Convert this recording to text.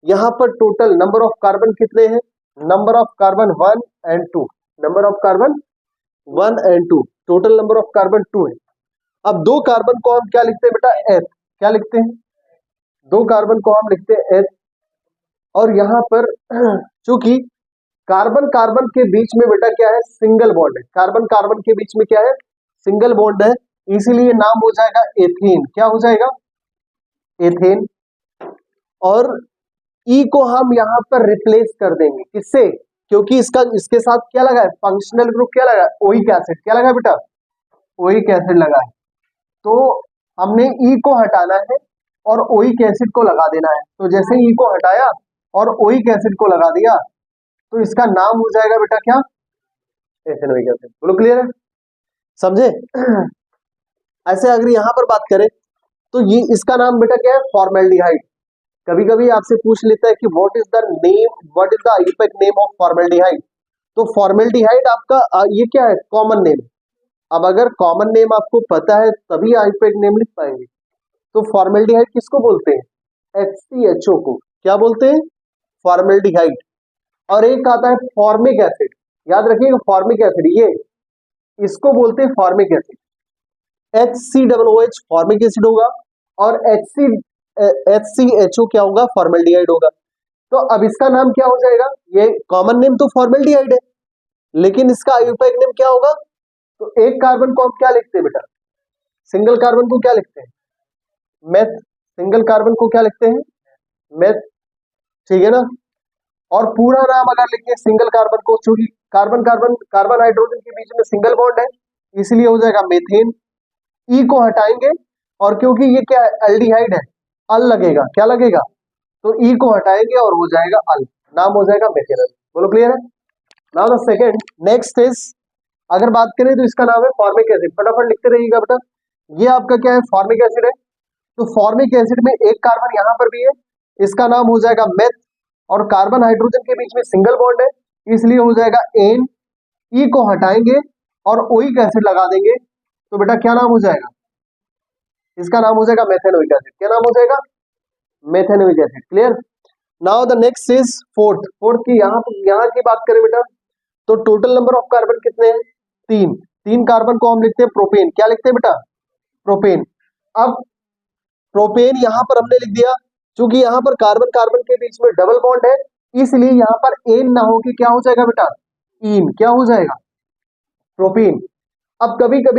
यहाँ पर total number of carbon कितने हैं? Number of carbon 1 and 2, number of carbon 1 and 2, total number of carbon 2 है। अब दो कार्बन को हम क्या लिखते हैं बेटा? एच। क्या लिखते हैं? दो कार्बन को हम लिखते हैं एच। और यहाँ पर चूंकि कार्बन कार्बन के बीच में बेटा क्या है? सिंगल बॉन्ड है। कार्बन कार्बन के बीच में क्या है? सिंगल बॉन्ड है, इसीलिए नाम हो जाएगा एथेन। क्या हो जाएगा? एथेन। और ई को हम यहाँ पर रिप्लेस कर देंगे किससे? क्योंकि इसके साथ क्या लगा है? फंक्शनल ग्रुप क्या लगा है? Oic acid. क्या लगा है बेटा? ओइक एसिड लगा है। तो हमने ई को हटाना है और ओइक एसिड को लगा देना है। तो जैसे ई को हटाया और ओइक एसिड को लगा दिया तो इसका नाम हो जाएगा बेटा क्या? Ethanoic acid. बोलो क्लियर है? समझे? ऐसे अगर यहां पर बात करें तो ये इसका नाम बेटा क्या है? फॉर्मेल्डिहाइड। कभी कभी आपसे पूछ लेता है कि what is the name, what is the Ayurvedic name of formaldehyde. तो फॉर्मेल्डिहाइड आपका ये क्या है? Common name. अब अगर कॉमन नेम आपको पता है तभी आयुर्वेदिक नेम लिख पाएंगे। तो फॉर्मेल्डिहाइड किसको बोलते हैं? HCHO को। क्या बोलते हैं? फॉर्मेल्डिहाइड। और एक आता है फॉर्मिक एसिड। याद रखिएगा फॉर्मिक एसिड, ये इसको बोलते हैं formic acid. HCOOH formic acid होगा और HCHO क्या होगा? फॉर्मेल्डिहाइड होगा। तो अब इसका नाम क्या हो जाएगा? ये कॉमन नेम तो फॉर्मेल्डिहाइड है, लेकिन इसका आयुर्वेदिक नेम क्या होगा? तो एक कार्बन को हम क्या लिखते हैं बेटा? सिंगल कार्बन को क्या लिखते हैं? मेथ। सिंगल कार्बन को क्या लिखते हैं? मेथ। ठीक है ना? और पूरा नाम अगर लिखें सिंगल कार्बन को, चूंकि कार्बन कार्बन कार्बन हाइड्रोजन के बीच में सिंगल बॉन्ड है इसलिए हो जाएगा मेथेन। ई को हटाएंगे और क्योंकि ये क्या है? एल्डिहाइड है, अल लगेगा। क्या लगेगा? तो ई को हटाएंगे और हो जाएगा अल, नाम हो जाएगा मेथेनॉल। बोलो क्लियर है? Now the second next is, अगर बात करें तो इसका नाम है फॉर्मिक एसिड। फटाफट लिखते रहिएगा बेटा। ये आपका क्या है? फॉर्मिक एसिड है। तो फॉर्मिक एसिड में एक कार्बन यहां पर भी है, इसका नाम हो जाएगा मेथ। और कार्बन हाइड्रोजन के बीच में सिंगल बॉन्ड है इसलिए हो जाएगा एन। ई को हटाएंगे और ओइक एसिड लगा देंगे तो बेटा क्या नाम हो जाएगा? इसका नाम हो जाएगा मेथेनोइक एसिड। क्या नाम हो जाएगा? Methanoic acid. Clear? Now the next is fourth की यहाँ की बात करें बेटा तो टोटल नंबर ऑफ कार्बन कितने हैं? 3। 3 कार्बन को हम लिखते हैं प्रोपेन। क्या लिखते हैं बेटा? प्रोपेन। अब प्रोपेन यहां पर हमने लिख दिया, क्योंकि यहां पर कार्बन कार्बन के बीच में डबल बॉन्ड है इसलिए यहां पर एन ना हो कि क्या हो जाएगा बेटा? ईन। क्या हो जाएगा? प्रोपेन। अब कभी कभी